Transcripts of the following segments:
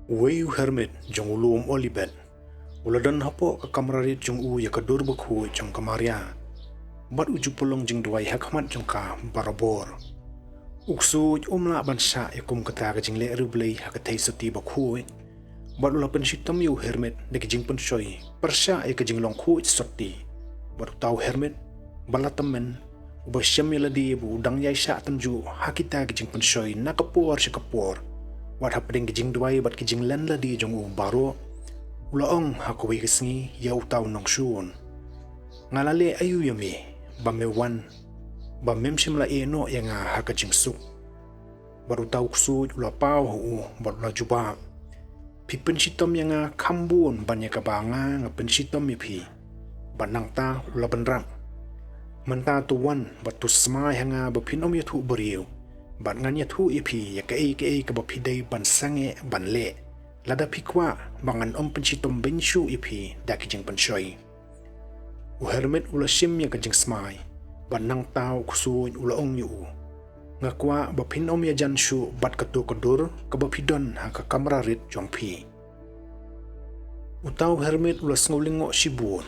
Weu hermit jong ulum olibet. Uladan hapo ka kamrarit jong u ya kadur bakhu jong kamaria. Bat uju pulong jingruwai hakmat jong ka barabor. Uksu umla bansa yakum kata ka jingle rublei hakatai soti bakhu. Bat ula pensitam yu hermit de jing pensoi. Persya ya jinglong khu soti. Bat tau hermit balatamen ubasyam yaladi bu udang yai sa tanju hakita jing pensoi nakapor sikapor. Wat hapding jingruwai bat jinglen ladi jong u baro. Ulaong hakawai kesngi yau tau nong suon. Ngalale ayu yami bamewan bamem simla eno yang hakajing suk. Baru tau kusud ula pau hu baru la juba. Pi pensitom yang kambun banyak kabanga pensitom pi. Banang ta ula benram. Menta tuan batu sma yang bapinom yatu briew. Bat ngan yatu ipi ya ke kabapidai ban sange ban le. Lada pikwa bangan pensitom bensu ipi daki jing pensoi. Hermit ula sim ya kajing smai. Banang tau kusuin ula ong yu. Ngakwa bapin ya jansu bat kedur kabapidon ha ka kamrarit jong pi. Utau hermit ula sngulingo sibun.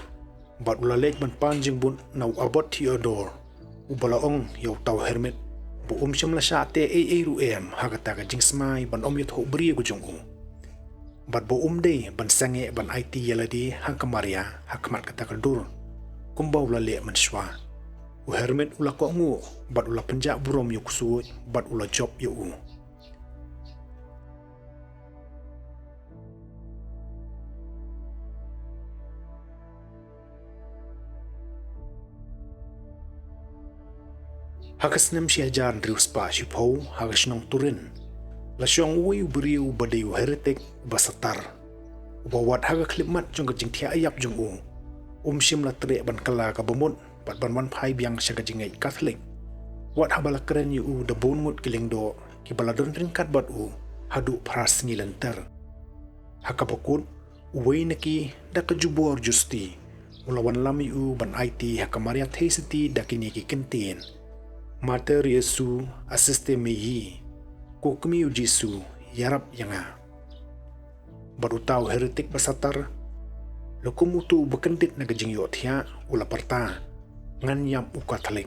Bat ula lek ban panjing bun nau abot Theodore. Ubala ong ya utau hermit. Bu siam la sate ruem ha kata kajing smai ban yut ho bri ku jong u. Bat bu dei ban sange ban IT yaladi ha kamaria hakmat kata kadur. Kumbau la le manswa. Hermit ula ko ngu bat ula penjak burom yu kusu bat ula job yu u. Hakas nem si ajar drius pa si pau hakas nong turin. Lasyong uwi briew badayu heretik basatar. Ubawat haga klipmat jong kajing tia ayap jong u. Sim la tre ban kala ka bamut bat ban wan phai biang sa kajingai Katholik. Wat habala keren yu u da bonmut kiling do ki baladon ringkat bat u hadu pras ngilenter. Hakapakut uwi neki da kajubor justi. Ulawan lam yu ban IT hakamaria theisiti da kini ki kentin. Mater Yesu asiste meyi. Kukmi u Jisu yarap yanga. Baru tahu heretik basatar. Lokumutu bekendit na gajing yothia ula parta. Ngan yam u Katholik.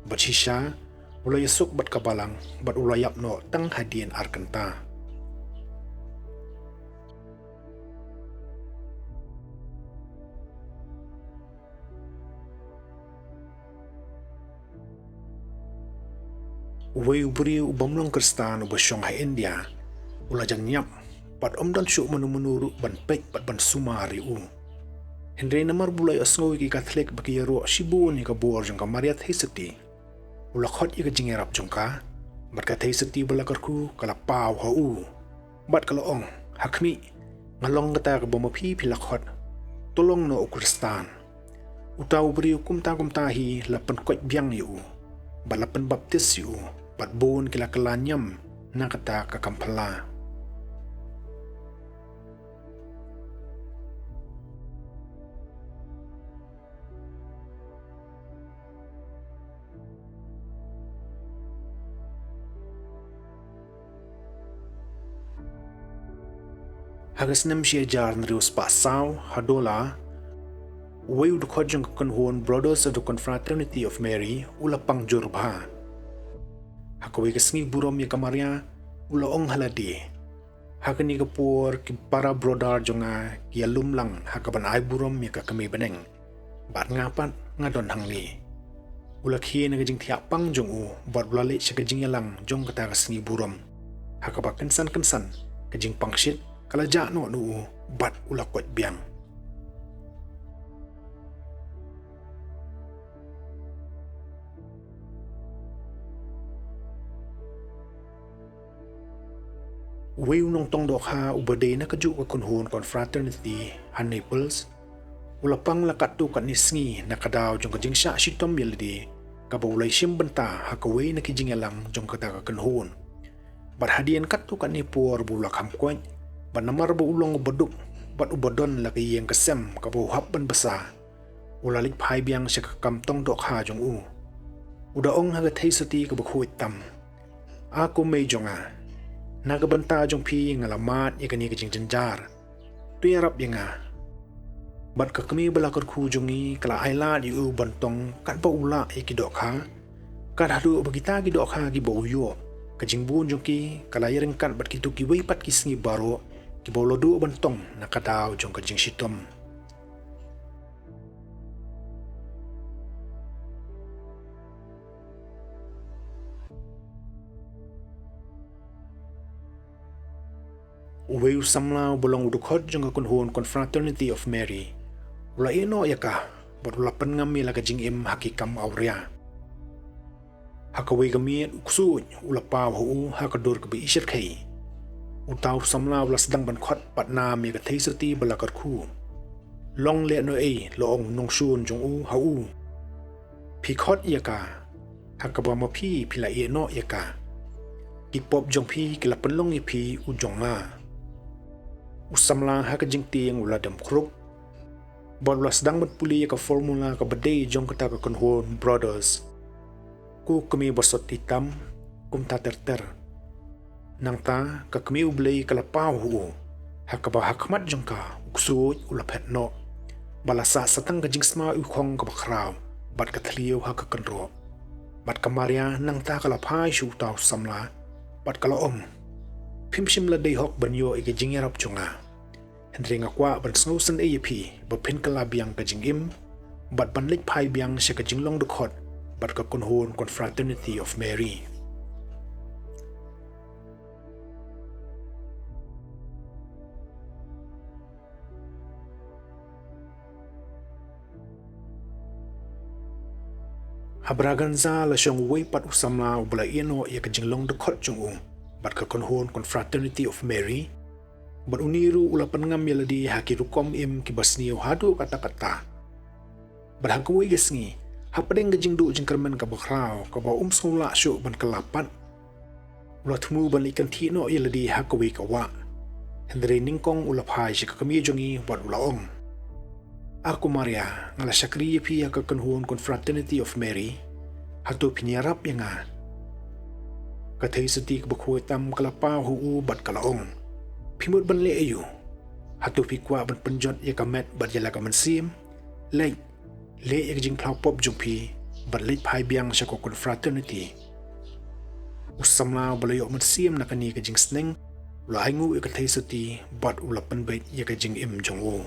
Bat sisa ula yesuk bat kabalang bat ula yap no tang hadien arkenta. Uwe briew bamlong Kristan uba Shanghai India. Ula jang nyap pat dan syuk menu-menuru ban pek pat ban sumari u. Hendrai namar bulai asngowi ki Katholik bagi yaro sibun ika buar jangka mariat heiseti. Ula khot ika Jingiarap jangka. Berkat heiseti balakarku kala pau hau. Bat kalau ong hakmi ngalong kata ke bomapi pilakhot. Tolong no Kristan. Utau briew kumta-kumtahi lapan kwek biang yu. Balapan baptis yu. Bat bon kila kelanyam na kata kakampala. Hagas nem siya jar narius pasaw hadola. Uwe udukod yung kakanhuan Brothers of the Confraternity of Mary ula pang jurba. Hakawai kasngi burom ya kamaria ula ong haladi. Hakani kapur ki para brother jonga ki alum lang hakaban ay burom ya kakami beneng. Bat ngapat ngadon hangli. Ula ki na kajing tiapang jong u bat ulalik siya kajing yalang jong kata kasngi burom. Hakaba kensan kajing pangsit kalajak no nu bat ula kwat biang. Uwe unong tong dokha ubade na kaju kakunhun Confraternity han Naples. Ulapang lakat tu kat nisngi nakadaw jong kajing sya sitom yalidi kabaulay sim bynta hakaway nakijingalang jong kata kakunhun. Barhadian kat tu kat nipur bulak hamkwaj. Banamar ba ulong ubaduk bat ubadon laki yang kesem kabauhap ban basa. Ulalik phai biang siya kakamtong dokha jong u. Udaong hagat heisati kabakhuit tam. Ako may jonga. naga bynta jong pi ngalamat yakani ka jingjar tu yarap yanga bat ka kami bala ku jongi kala aila yu bantong kan pa ula ikidok ha kan hadu bagita gidok ha gi bauyo ka jingbun jongki kala yerengkan bat kitu ki weipat kisngi baro ki bolodu bantong nakadaw jong ka jingsitom Uweu samlau bolong udukot jong ka kunhon Confraternity of Mary ula ino yaka bat ula pengami laga jingim hakikam aurea hakawai gamit uksuj ula paw hu hakadur ka biisir kai utaw samlau ula sedang ban khot pat nam ya ka theisati balakar khu long le no ei loong nong shun jong u hau pi khot yaka hakaba ma pi pila e no yaka ki pop jong pi kila penlong i pi u jonga usamla haka jingtiang ula dam kruk Barulah sedang berpuli ke formula ke bedai jong kata ke konhon brothers. Ku kami bersot hitam, kum ta ter. Nang ta ke kami ublei ke lapau hu. Hakaba hakmat jong ka uksuj ulap het no. Balasa satang ke jingsma ukhong ke bakrau. Bat ke tliu haka kenro. Bat kamaria nang ta ke lapai shu tau samla. Bat ke om. Pimsim ladai hok banyo ike jingiarap jonga. Hendri ngakwa ban snowsen AEP bapin kala biang ka jingim bat banlik pai biang siya ka jinglong dukot bat ka kunhon Confraternity of Mary. Habraganza la siyang way pat usamla ubala ino iya ka jinglong dukot jong bat ka kunhon Confraternity of Mary. Bat uniru ula penengam yaladi haki rukom im kibasniyo hadu kata-kata. Bat hangkuwi gasngi, hapadeng gajing du jingkermen ka bakrao ka ba sula syuk ban kalapat. Ula tumu ban ikan tino yaladi hakawi kawa. Hendri ningkong ula pai jika kami jongi bat ula om. Aku Maria ngala syakri yapi ka kenhuon Confraternity of Mary. Hatu pinyarap yanga. Katay seti kabakhuetam kalapa huu bat kalaong. Pimut ban le ayu. Hatu pikwa ban penjot ya kamet bat yala ka mansim. Le ya jing plau pop jumpi bat le pai biang sya ko Confraternity. Usamla balayo mansim nakani ka jingsneng. Ula aingu ya katay seti bat ula penbait ya ka jingim jong o.